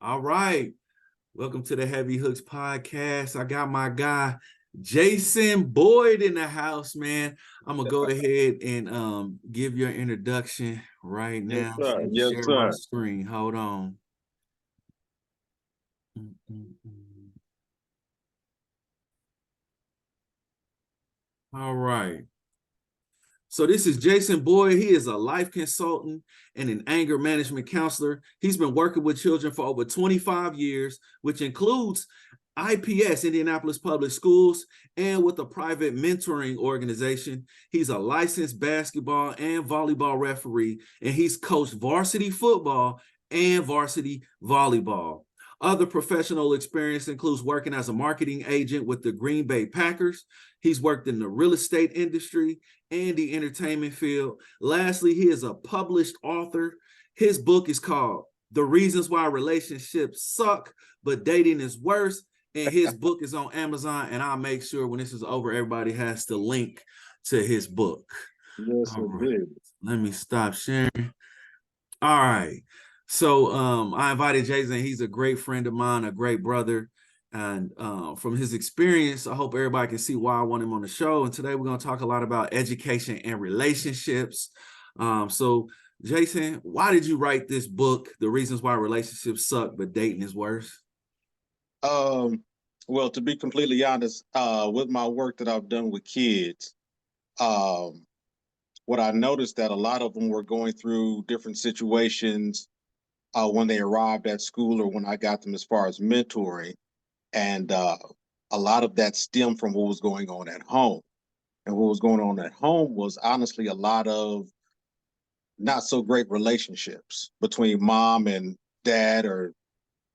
All right. Welcome to the Heavy Hooks podcast. I got my guy Jason Boyd in the house, man. I'm gonna go ahead and give your introduction right Yes, now. So sir. let me Yes, share my sir. screen. Hold on. Mm, mm, mm. All right. So this is Jason Boyd. He is a life consultant and an anger management counselor. He's been working with children for over 25 years, which includes IPS, Indianapolis Public Schools, and with a private mentoring organization. He's a licensed basketball and volleyball referee, and he's coached varsity football and varsity volleyball. Other professional experience includes working as a marketing agent with the Green Bay Packers. He's worked in the real estate industry and the entertainment field. Lastly, he is a published author. His book is called The Reasons Why Relationships Suck, but Dating is Worse. And his book is on Amazon. And I'll make sure when this is over, everybody has to link to his book. Yes, All right. indeed. Let me stop sharing. All right. So I invited Jason. He's a great friend of mine, a great brother. And from his experience, I hope everybody can see why I want him on the show. And today we're going to talk a lot about education and relationships. So, Jason, why did you write this book, The Reasons Why Relationships Suck, but Dating is Worse? Um, well, to be completely honest, with my work that I've done with kids, um, what I noticed that a lot of them were going through different situations when they arrived at school or when I got them as far as mentoring, and a lot of that stemmed from what was going on at home. And what was going on at home was honestly a lot of not so great relationships between mom and dad or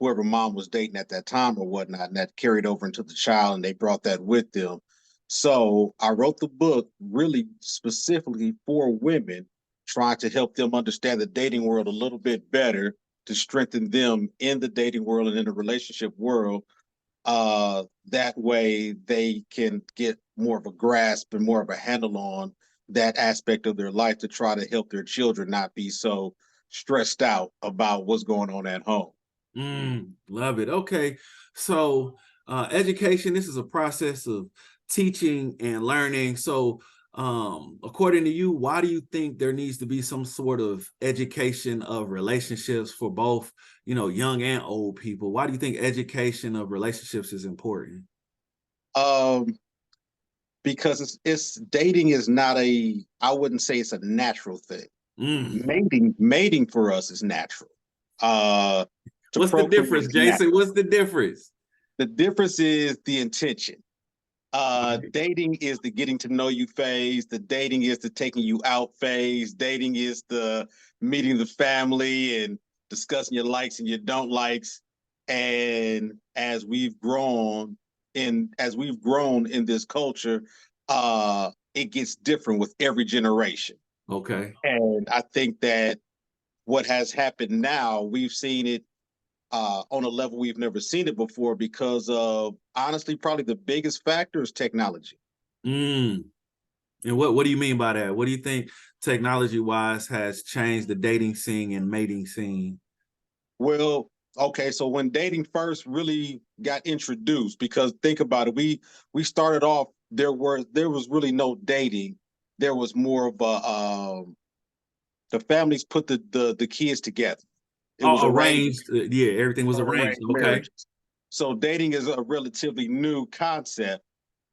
whoever mom was dating at that time or whatnot, and that carried over into the child, and they brought that with them. So I wrote the book really specifically for women, trying to help them understand the dating world a little bit better to strengthen them in the dating world and in the relationship world. That way they can get more of a grasp and more of a handle on that aspect of their life to try to help their children not be so stressed out about what's going on at home. Love it. Okay. So, education, this is a process of teaching and learning. So, according to you, why do you think there needs to be some sort of education of relationships for both, young and old people? Why do you think education of relationships is important? Um, because it's dating is not a, I wouldn't say it's a natural thing. Mm. Mating for us is natural. Uh to What's the procreate difference, is Jason? natural. What's the difference? The difference is the intention. Dating is the getting to know you phase. The dating is the taking you out phase. Dating is the meeting the family and discussing your likes and your don't likes. And as we've grown in this culture, it gets different with every generation. Okay. And I think that what has happened now, we've seen it on a level we've never seen it before because of honestly, probably the biggest factor is technology. Mm. And what do you mean by that? What do you think technology wise has changed the dating scene and mating scene? Well, okay, so when dating first really got introduced, because think about it, we started off there was really no dating. There was more of a the families put the kids together. It was Oh, arranged arranged. Yeah, everything was arranged. arranged Okay. marriages. So dating is a relatively new concept.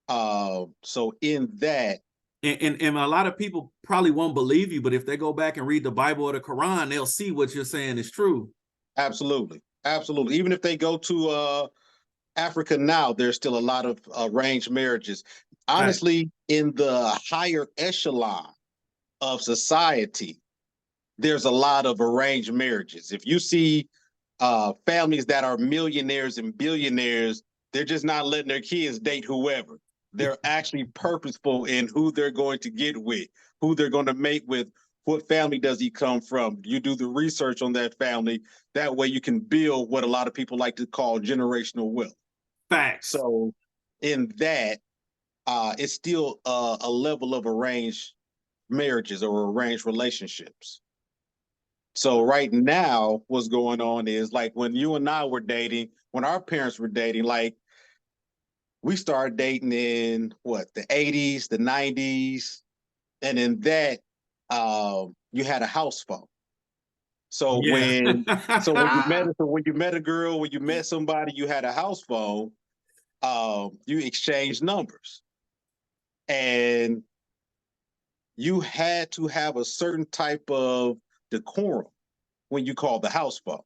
So in that, And a lot of people probably won't believe you, but if they go back and read the Bible or the Quran, they'll see what you're saying is true. absolutely, absolutely. Even if they go to Africa now, there's still a lot of arranged marriages. Right. Honestly, in the higher echelon of society, there's a lot of arranged marriages. If you see families that are millionaires and billionaires, they're just not letting their kids date whoever. They're actually purposeful in who they're going to get with, who they're going to mate with. What family does he come from? You do the research on that family. That way you can build what a lot of people like to call generational wealth. Facts. So, in that, it's still a level of arranged marriages or arranged relationships. So right now, what's going on is like when you and I were dating, when our parents were dating, like we started dating in what, the 80s, the 90s, and in that, you had a house phone. So Yeah. when you met a girl, when you met somebody, you had a house phone. You exchanged numbers, and you had to have a certain type of decorum when you called the house phone.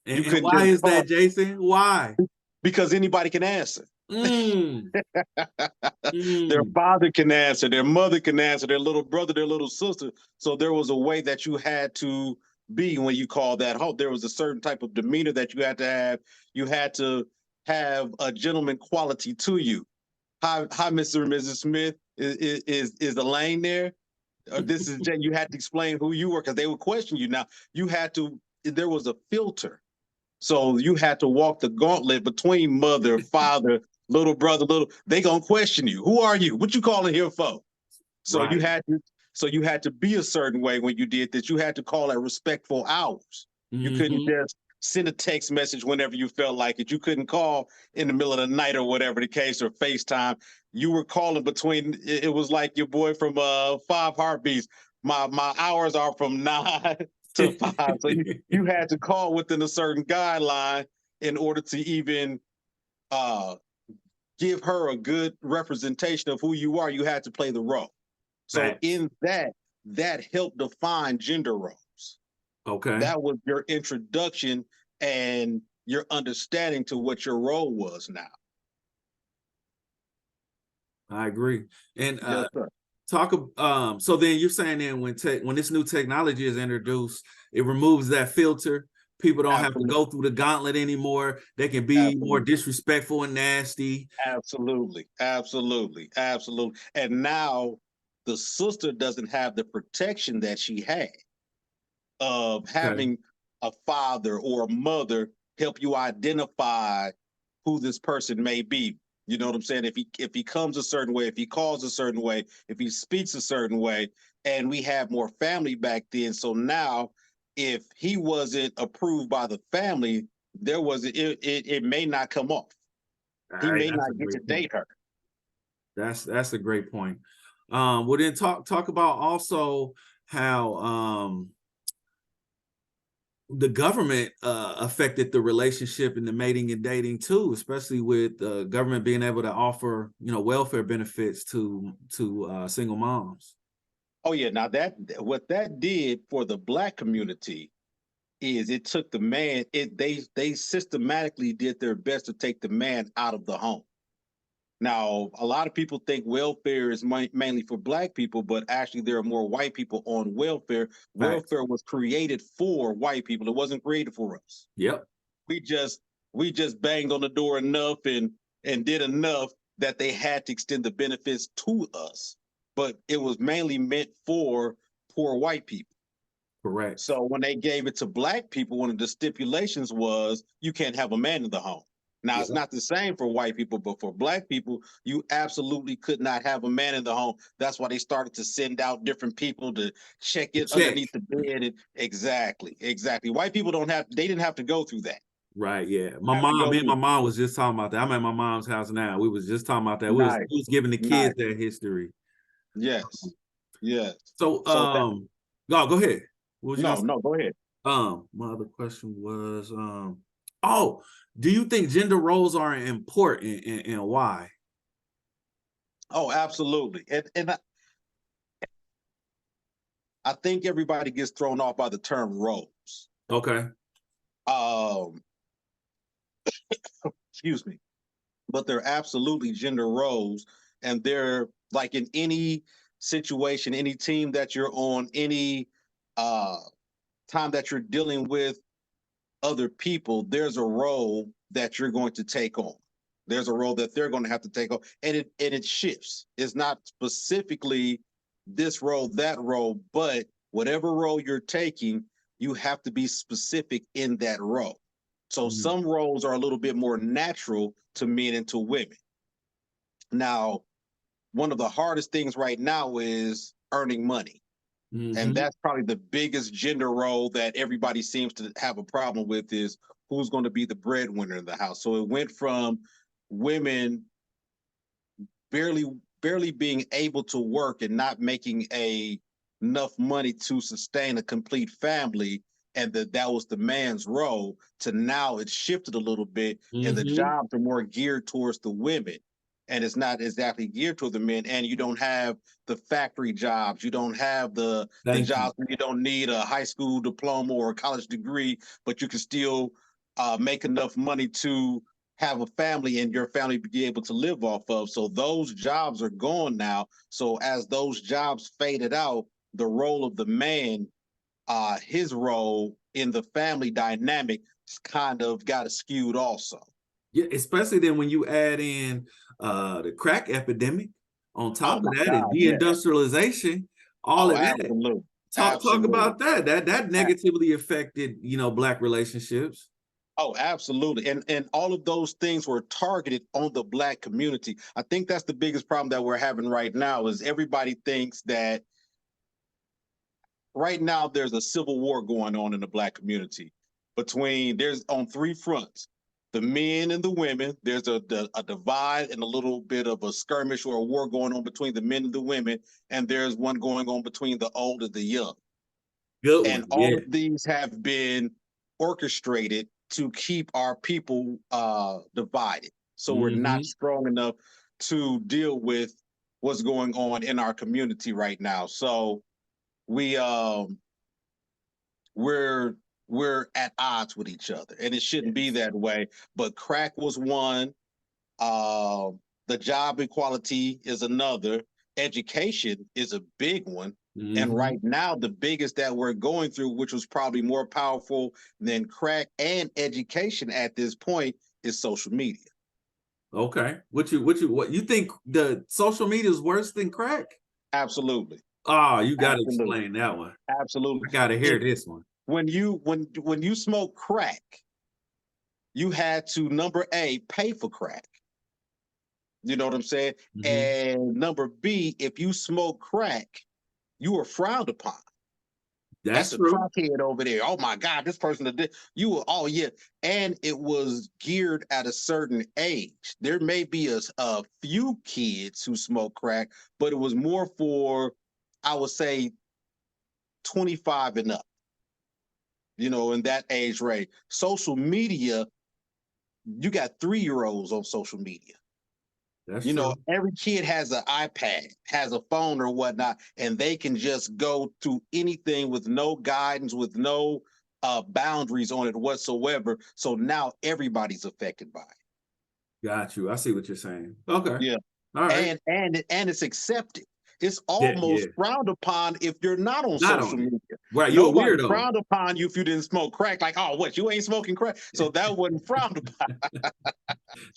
You And couldn't why just is that, call Jason? Why? because anybody can answer. Mm, Their mm, father can answer, their mother can answer, their little brother, their little sister. So there was a way that you had to be when you called that home. There was a certain type of demeanor that you had to have. You had to have a gentleman quality to you. Hi, Mr. and Mrs. Smith. Is Elaine there? This is Jay. You had to explain who you were because they would question you. Now you had to. There was a filter, so you had to walk the gauntlet between mother, father, little brother, little. They gonna question you. Who are you? What you calling here for? So you right. had to. So you had to be a certain way when you did this. You had to call at respectful hours. You couldn't Hmm. just send a text message whenever you felt like it. You couldn't call in the middle of the night or whatever the case, or FaceTime. You were calling between. It was like your boy from Five Heartbeats. My hours are from 9 to 5. So you had to call within a certain guideline in order to even uh, give her a good representation of who you are. You had to play the role. So Facts. in that, that helped define gender roles. Okay. That was your introduction and your understanding to what your role was now. I agree. And Yes, sir. so then you're saying then when this new technology is introduced, it removes that filter. People don't have to Absolutely. go through the gauntlet anymore. They can be more Absolutely. disrespectful and nasty. Absolutely. Absolutely. Absolutely. And now the sister doesn't have the protection that she had of Okay. having a father or a mother help you identify who this person may be. You know what I'm saying? If he comes a certain way, if he calls a certain way, if he speaks a certain way, and we have more family back then. So now, if he wasn't approved by the family, it may not come off. All He right, may that's a not get to great point. date her. That's a great point. Well then talk about also how the government affected the relationship and the mating and dating too, especially with the government being able to offer, welfare benefits to single moms. Oh yeah, now that what that did for the black community is it took the man. They systematically did their best to take the man out of the home. Now, a lot of people think welfare is mainly for black people, but actually there are more white people on welfare. Facts. Welfare was created for white people. It wasn't created for us. Yep. We just we just banged on the door enough and did enough that they had to extend the benefits to us. But it was mainly meant for poor white people. Correct. So when they gave it to black people, one of the stipulations was you can't have a man in the home. Now it's Yep. not the same for white people, but for black people, you absolutely could not have a man in the home. That's why they started to send out different people to check it Check. underneath the bed. And exactly, exactly. White people don't have they didn't have to go through that. Right. Yeah. They have to go Me and my through mom was just talking about that. I'm at my mom's house now. We was just talking about that. nice, We was giving the nice. kids that history. Yes, yes. So So that go ahead. What was you gonna no, say? no, go ahead. My other question was oh, do you think gender roles are important and why? Oh, absolutely. I think everybody gets thrown off by the term roles. Okay. Um, excuse me, but they're absolutely gender roles, and they're like in any situation, any team that you're on, any uh, time that you're dealing with other people, there's a role that you're going to take on. There's a role that they're going to have to take on, and it shifts. It's not specifically this role, that role, but whatever role you're taking, you have to be specific in that role. So Mhm. some roles are a little bit more natural to men and to women. Now, one of the hardest things right now is earning money. And Mm-hmm. that's probably the biggest gender role that everybody seems to have a problem with, is who's going to be the breadwinner in the house. So it went from women barely barely being able to work and not making enough money to sustain a complete family, and that was the man's role, to now it's shifted a little bit and the Mm-hmm. jobs are more geared towards the women, and it's not exactly geared toward the men. And you don't have the factory jobs, you don't have the Thank you. jobs where you don't need a high school diploma or a college degree, but you can still make enough money to have a family and your family be able to live off of. So those jobs are gone now. So as those jobs faded out, the role of the man, his role in the family dynamic kind of got skewed also. Yeah, especially then when you add in the crack epidemic on Oh top of my that, and God, yeah. deindustrialization, all Oh, of that. absolutely. Talk Absolutely. about that. That negatively affected, Black relationships. Oh, absolutely. And all of those things were targeted on the Black community. I think that's the biggest problem that we're having right now, is everybody thinks that right now there's a civil war going on in the Black community, there's on three fronts: the men and the women. There's a divide and a little bit of a skirmish or a war going on between the men and the women, and there's one going on between the old and the young. Good And one. all Yeah. of these have been orchestrated to keep our people divided, so we're not Mm-hmm. strong enough to deal with what's going on in our community right now. So we we're we're at odds with each other, and it shouldn't be Yes. that way. But crack was one. uh, the job equality is another. Education is a big one. And Mm-hmm. right now the biggest that we're going through, which was probably more powerful than crack and education at this point, is social media. Okay. What you think the social media is worse than crack? Absolutely. Oh, you got to Absolutely. explain that one. Absolutely. I got to hear If this one. when you smoke crack, you had to, number A, pay for crack. You know what I'm saying? Mm-hmm. And number B, if you smoke crack, you were frowned upon. That's That's a true. crackhead over there. Oh my God, this person did. You were, oh yeah. And it was geared at a certain age. There may be a few kids who smoke crack, but it was more for, I would say, 25 and up, in that age range. Social media, you got 3-year olds on social media. That's true. Every kid has an iPad, has a phone or whatnot, and they can just go to anything with no guidance, with no boundaries on it whatsoever. So now everybody's affected by it. Got you. I see what you're saying. Okay. Yeah, All right. and it's accepted. It's Yeah, yeah. almost frowned upon if you're not on Not social on it. media. Right. You're a Nobody weirdo. frowned upon you if you didn't smoke crack. Like, oh, what, you ain't smoking crack? So that wasn't frowned upon.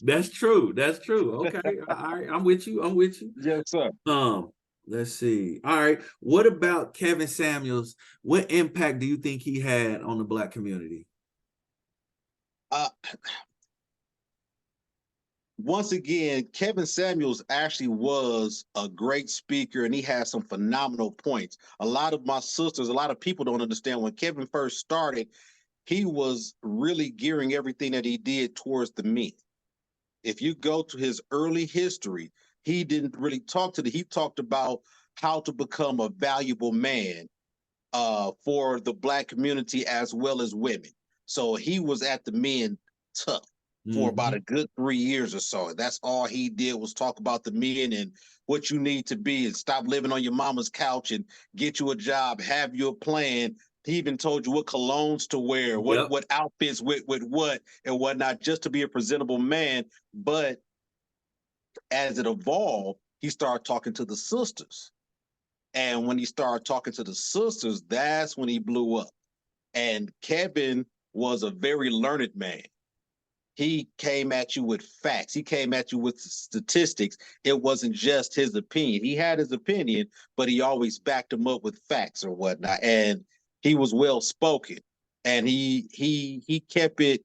That's true. That's true. Okay. All right. I'm with you. I'm with you. Yes, sir. Um, let's see. All right. What about Kevin Samuels? What impact do you think he had on the Black community? Uh, Once again, Kevin Samuels actually was a great speaker, and he had some phenomenal points. A lot of my sisters, a lot of people don't understand, when Kevin first started, he was really gearing everything that he did towards the men. If you go to his early history, he didn't really he talked about how to become a valuable man for the Black community as well as women. So he was at the men tough for about Mm-hmm. a good 3 years or so. That's all he did, was talk about the men and what you need to be, and stop living on your mama's couch and get you a job, have your plan. He even told you what colognes to wear, what Yep. what outfits with what and whatnot, just to be a presentable man. But as it evolved, he started talking to the sisters. And when he started talking to the sisters, that's when he blew up. And Kevin was a very learned man. He came at you with facts. He came at you with statistics. It wasn't just his opinion. He had his opinion, but he always backed him up with facts or whatnot. And he was well spoken. And he kept it,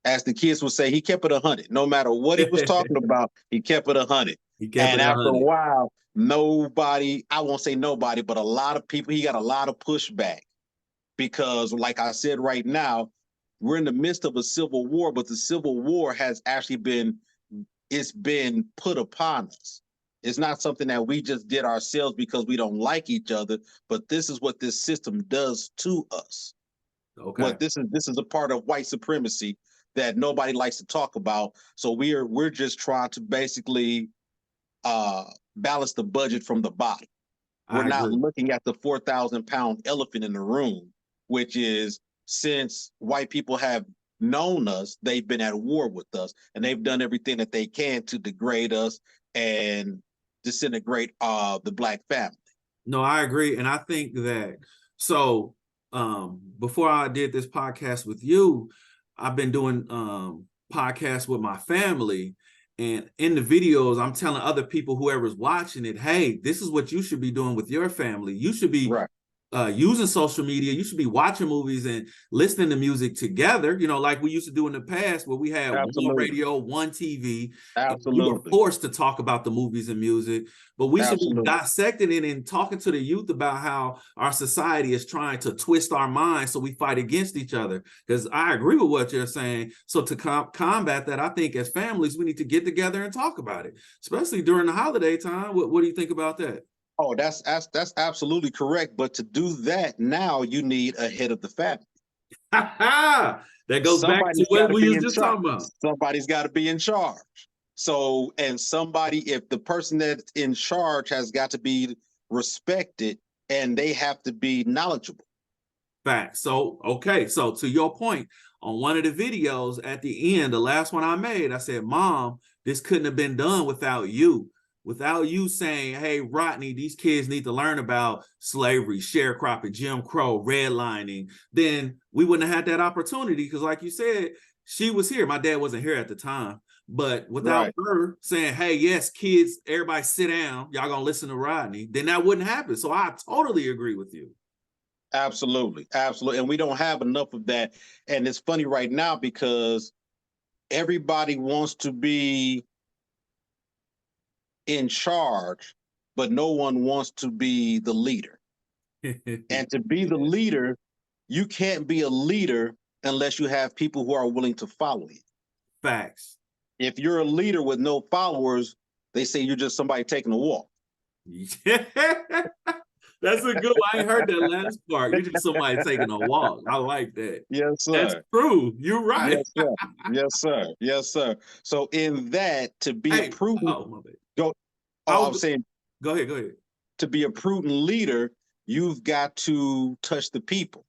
as the kids would say, he kept it 100. No matter what he was talking about, he kept it 100. He kept And it after a 100. while, nobody, I won't say nobody, but a lot of people, he got a lot of pushback because, like I said, right now, we're in the midst of a civil war, but the civil war has actually been put upon us. It's not something that we just did ourselves because we don't like each other, but this is what this system does to us. Okay. What this is a part of white supremacy that nobody likes to talk about. So we're just trying to basically uh balance the budget from the bottom. We're I not agree. looking at the 4,000-pound elephant in the room, which is, since white people have known us, they've been at war with us, and they've done everything that they can to degrade us and disintegrate the black family. No, I agree. And I think that so before I did this podcast with you, I've been doing podcasts with my family. And in the videos, I'm telling other people, whoever's watching it, hey, this is what you should be doing with your family. You should be Right. using social media. You should be watching movies and listening to music together, like we used to do in the past, where we had one Absolutely. radio, one TV, and we were Absolutely. forced to talk about the movies and music. But we should be Absolutely. dissecting it and talking to the youth about how our society is trying to twist our minds so we fight against each other. Because I agree with what you're saying. So to combat that, I think as families, we need to get together and talk about it, especially during the holiday time. What do you think about that? Oh, that's absolutely correct. But to do that, now you need a head of the family. That goes back to Somebody's got what to we be was in just charge. talking about. Somebody's got to be in charge. So, and somebody, if the person that's in charge has got to be respected, and they have to be knowledgeable. Fact. So, okay. So to your point, on one of the videos at the end, the last one I made, I said, Mom, this couldn't have been done without you. Without you saying, hey, Rodney, these kids need to learn about slavery, sharecropping, Jim Crow, redlining, then we wouldn't have had that opportunity. Because like you said, she was here. My dad wasn't here at the time. But without Right. her saying, hey, yes, kids, everybody sit down, y'all gonna listen to Rodney, then that wouldn't happen. So I totally agree with you. Absolutely. Absolutely. And we don't have enough of that. And it's funny right now because everybody wants to be in charge, but no one wants to be the leader. And to be the Yeah. leader, you can't be a leader unless you have people who are willing to follow you. Facts. If you're a leader with no followers, they say you're just somebody taking a walk. That's a good one. I ain't heard that last part. You're just somebody taking a walk. I like that. Yes, That's sir. true. You're right. Yes, sir. Yes, sir. Yes, sir. So in that, to be a Hey, prudent, oh my bad. go. I Oh, I'm was saying go ahead, go ahead. to be a prudent leader, you've got to touch the people,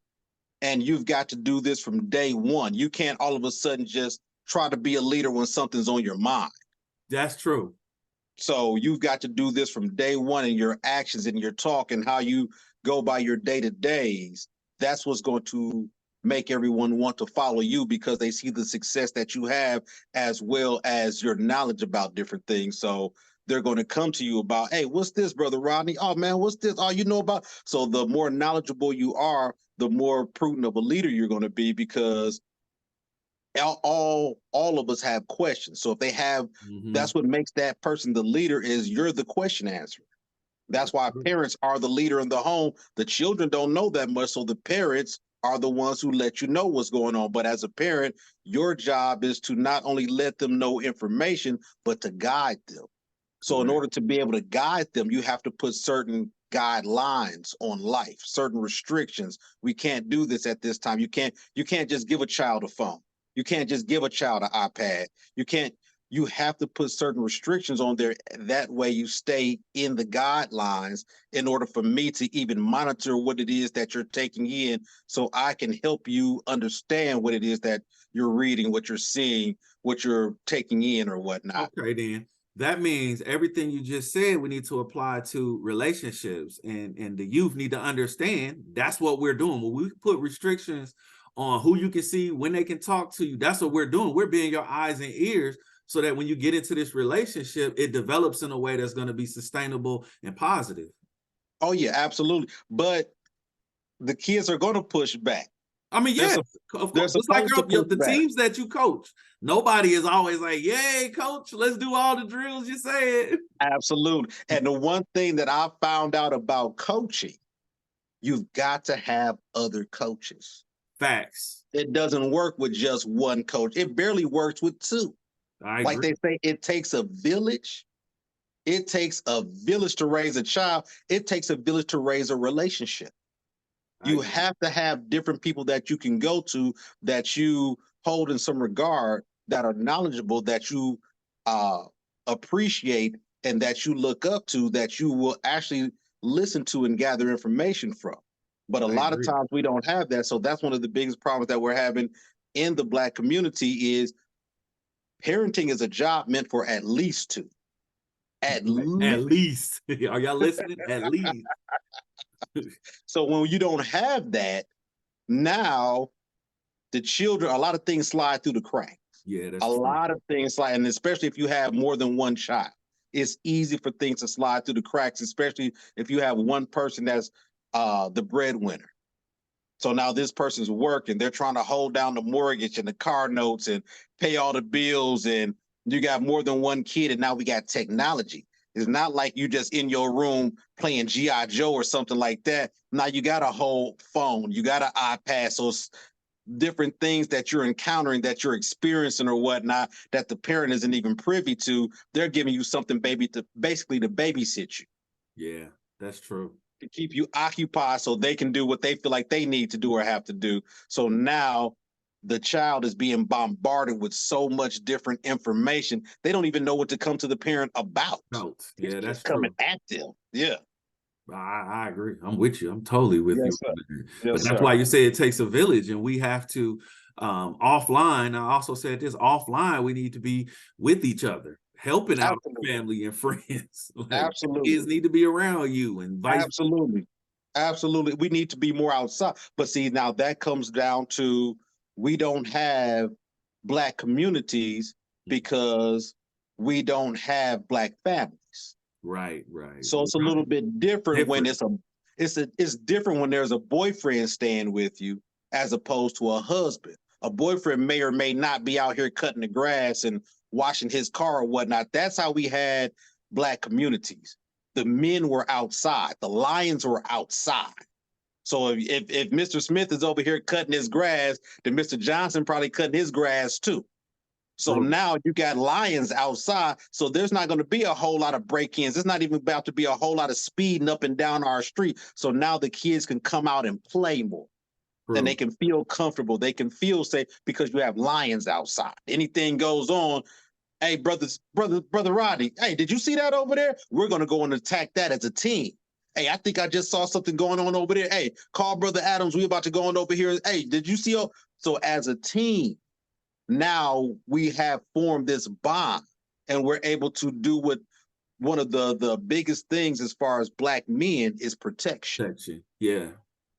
and you've got to do this from day one. You can't all of a sudden just try to be a leader when something's on your mind. That's true. So you've got to do this from day one in your actions and your talk and how you go by your day-to-days. That's what's going to make everyone want to follow you because they see the success that you have as well as your knowledge about different things. So they're going to come to you about, hey, what's this, Brother Rodney? Oh, man, what's this? Oh, you know about? So the more knowledgeable you are, the more prudent of a leader you're going to be because all of us have questions. So if they have, Mhm. that's what makes that person the leader, is you're the question answer. That's That's why true. parents are the leader in the home. The children don't know that much, so the parents are the ones who let you know what's going on. But as a parent, your job is to not only let them know information, but to guide them. So in Correct. order to be able to guide them, you have to put certain guidelines on life, certain restrictions. We can't do this at this time. You can't just give a child a phone. You can't just give a child an iPad. You have to put certain restrictions on there. That way you stay in the guidelines in order for me to even monitor what it is that you're taking in so I can help you understand what it is that you're reading, what you're seeing, what you're taking in or whatnot. Okay, then that means everything you just said we need to apply to relationships, and the youth need to understand that's what we're doing. When we put restrictions on who you can see, when they can talk to you, that's what we're doing. We're being your eyes and ears so that when you get into this relationship, it develops in a way that's going to be sustainable and positive. Oh yeah, absolutely. But the kids are going to push back. I mean, They're, yes, sup- of they're course. Just like supposed to push the back. teams that you coach, nobody is always like, "Yay, coach, let's do all the drills you said." Absolutely. And the one thing that I found out about coaching, you've got to have other coaches. Facts. It doesn't work with just one coach. It barely works with two. I Like agree. they say, it takes a village. It takes a village to raise a child. It takes a village to raise a relationship. You have to have different people that you can go to, that you hold in some regard, that are knowledgeable, that you uh, appreciate, and that you look up to, that you will actually listen to and gather information from. But a I lot of agree. times we don't have that. So that's one of the biggest problems that we're having in the Black community is parenting is a job meant for at least two. At At least. least, are y'all listening? At least. So when you don't have that, now the children, a lot of things slide through the cracks. Yeah, A that's true. lot of things slide, and especially if you have more than one child, it's easy for things to slide through the cracks, especially if you have one person that's the breadwinner. So now this person's working, they're trying to hold down the mortgage and the car notes and pay all the bills, and you got more than one kid, and now we got technology. It's not like you just in your room playing G.I. Joe or something like that. Now you got a whole phone, you got an iPad, so different things that you're encountering, that you're experiencing or whatnot, that the parent isn't even privy to. They're giving you something basically to babysit you, Yeah, that's true. to keep you occupied so they can do what they feel like they need to do or have to do. So now the child is being bombarded with so much different information. They don't even know what to come to the parent about. It's Yeah, that's just coming true. at them. Yeah. I agree. I'm with you. I'm totally with you. Yes, sir. But Yes, that's sir. why you say it takes a village, and we have to offline. I also said this offline. We need to be with each other, helping out Absolutely. family and friends. Like kids Absolutely. need to be around you, and vice versa. Absolutely. Absolutely. We need to be more outside. But see, now that comes down to we don't have Black communities because we don't have Black families. Right, right. So it's a little bit different when Different. it's different when there's a boyfriend staying with you as opposed to a husband. A boyfriend may or may not be out here cutting the grass and washing his car or whatnot. That's how we had Black communities. The men were outside, the lions were outside. So if Mr. Smith is over here cutting his grass, then Mr. Johnson probably cutting his grass too. So True. now you got lions outside. So there's not going to be a whole lot of break-ins. It's not even about to be a whole lot of speeding up and down our street. So now the kids can come out and play more. And they True. can feel comfortable. They can feel safe because you have lions outside. Anything goes on, hey, brother Rodney, hey, did you see that over there? We're going to go and attack that as a team. Hey, I think I just saw something going on over there. Hey, call Brother Adams. We're about to go on over here. Hey, did you see? So as a team, now we have formed this bond, and we're able to do what one of the biggest things as far as Black men is protection. Protection. Yeah,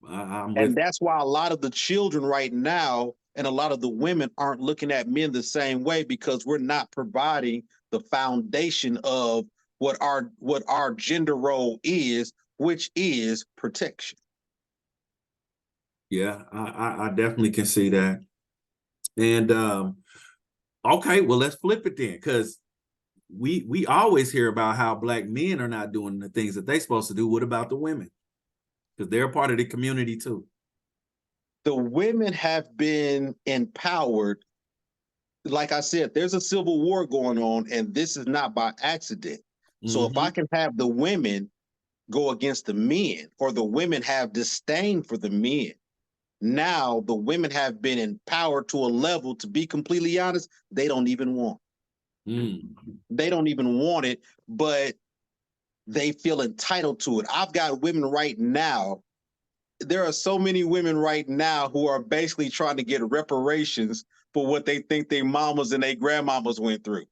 I'm And with. that's why a lot of the children right now and a lot of the women aren't looking at men the same way, because we're not providing the foundation of what our gender role is, which is protection. Yeah, I definitely can see that. And okay, well, let's flip it then, because we always hear about how Black men are not doing the things that they're supposed to do. What about the women? Because they're part of the community too. The women have been empowered. Like I said, there's a civil war going on, and this is not by accident. So if I Mm-hmm. can have the women go against the men, or the women have disdain for the men, now the women have been empowered to a level, to be completely honest, they don't even want. Mm. They don't even want it, but they feel entitled to it. I've got women right now. There are so many women right now who are basically trying to get reparations for what they think their mamas and their grandmamas went through.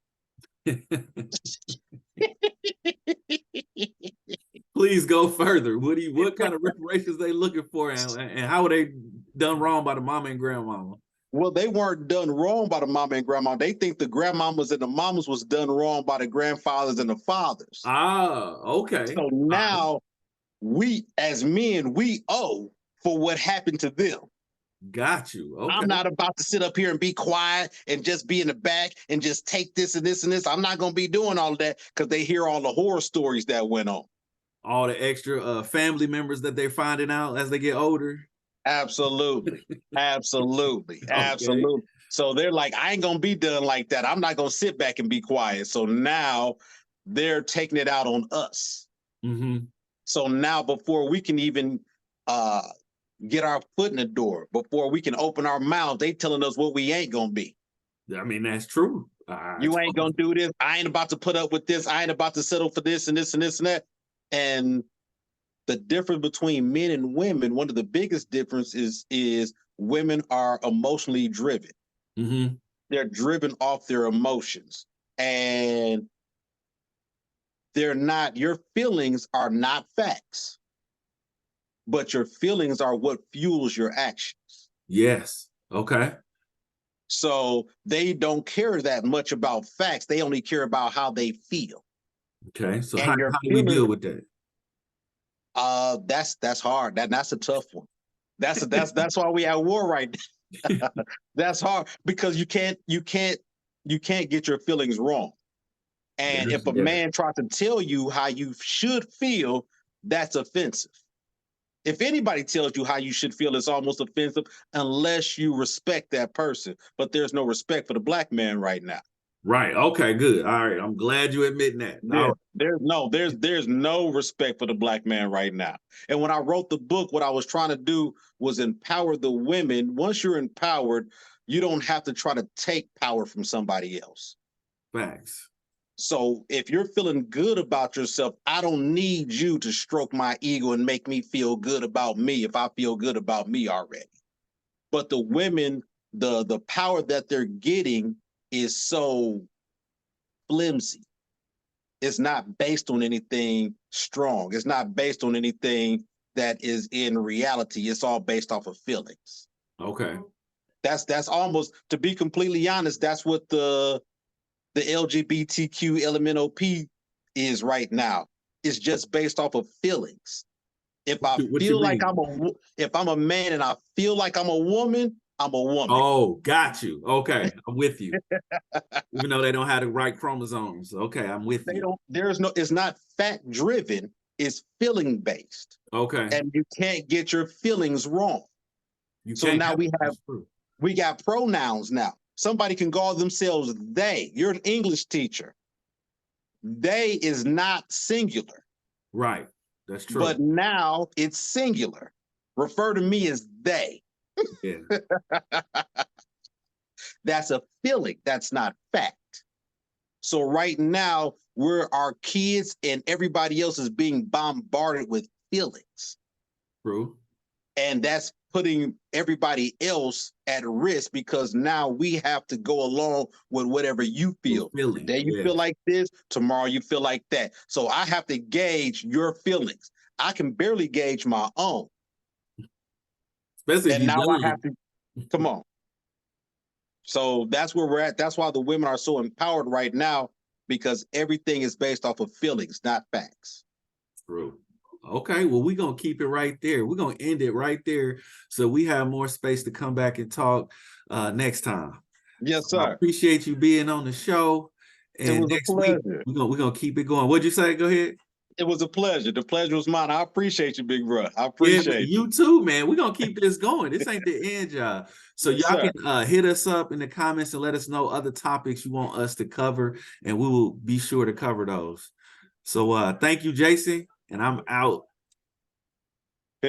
Please go further. What kind of reparations they looking for, and how were they done wrong by the mama and grandmama? Well, they weren't done wrong by the mama and grandma. They think the grandmamas and the mamas was done wrong by the grandfathers and the fathers. Ah, okay. So All right. now we, as men, we owe for what happened to them. Got you. Okay. I'm not about to sit up here and be quiet and just be in the back and just take this and this and this. I'm not going to be doing all of that because they hear all the horror stories that went on. All the extra family members that they're finding out as they get older. Absolutely. Absolutely. Okay. Absolutely. So they're like, I ain't going to be done like that. I'm not going to sit back and be quiet. So now they're taking it out on us. Mm-hmm. So now before we can even get our foot in the door, before we can open our mouth, they telling us what we ain't going to be. I mean, that's true. You ain't going to do this. I ain't about to put up with this. I ain't about to settle for this and this and this and that. And the difference between men and women, one of the biggest differences is women are emotionally driven. Mm-hmm. They're driven off their emotions. And they're not, your feelings are not facts, but your feelings are what fuels your actions. Yes. Okay. So they don't care that much about facts. They only care about how they feel. Okay. So And how your do we deal with that? That's hard. That's a tough one. That's why we at war right now. That's hard because you can't get your feelings wrong. And if a man tries to tell you how you should feel, that's offensive. If anybody tells you how you should feel, it's almost offensive unless you respect that person. But there's no respect for the black man right now. Right. Okay, good. All right. I'm glad you're admitting that. There's no respect for the black man right now. And when I wrote the book, what I was trying to do was empower the women. Once you're empowered, you don't have to try to take power from somebody else. Facts. So if you're feeling good about yourself, I don't need you to stroke my ego and make me feel good about me if I feel good about me already. But the women, the power that they're getting is so flimsy. It's not based on anything strong. It's not based on anything that is in reality. It's all based off of feelings. Okay. That's almost, to be completely honest, that's what the LGBTQ LMNOP is right now. It's just based off of feelings. If I feel like if I'm a man and I feel like I'm a woman, I'm a woman. Oh, got you. Okay, I'm with you. Even though they don't have the right chromosomes. Okay, I'm with you. It's not fact driven, it's feeling based. Okay. And you can't get your feelings wrong. So now we got pronouns now. Somebody can call themselves they. You're an English teacher. They is not singular. Right. That's true. But now it's singular. Refer to me as they. Yeah. That's a feeling. That's not fact. So right now, our kids and everybody else is being bombarded with feelings. True. And that's putting everybody else at risk because now we have to go along with whatever you feel. Today you feel like this, tomorrow you feel like that. So I have to gauge your feelings. I can barely gauge my own. Especially and now I have to, come on. So that's where we're at. That's why the women are so empowered right now, because everything is based off of feelings, not facts. True. Okay, well, we're going to keep it right there. We're going to end it right there so we have more space to come back and talk next time. Yes, sir. I appreciate you being on the show. And next week, we're gonna keep it going. What'd you say? Go ahead. It was a pleasure. The pleasure was mine. I appreciate you, big bro. I appreciate you too, man. We're gonna keep this going. This ain't the end, y'all. So y'all can hit us up in the comments and let us know other topics you want us to cover, and we will be sure to cover those. So thank you, Jason, and I'm out.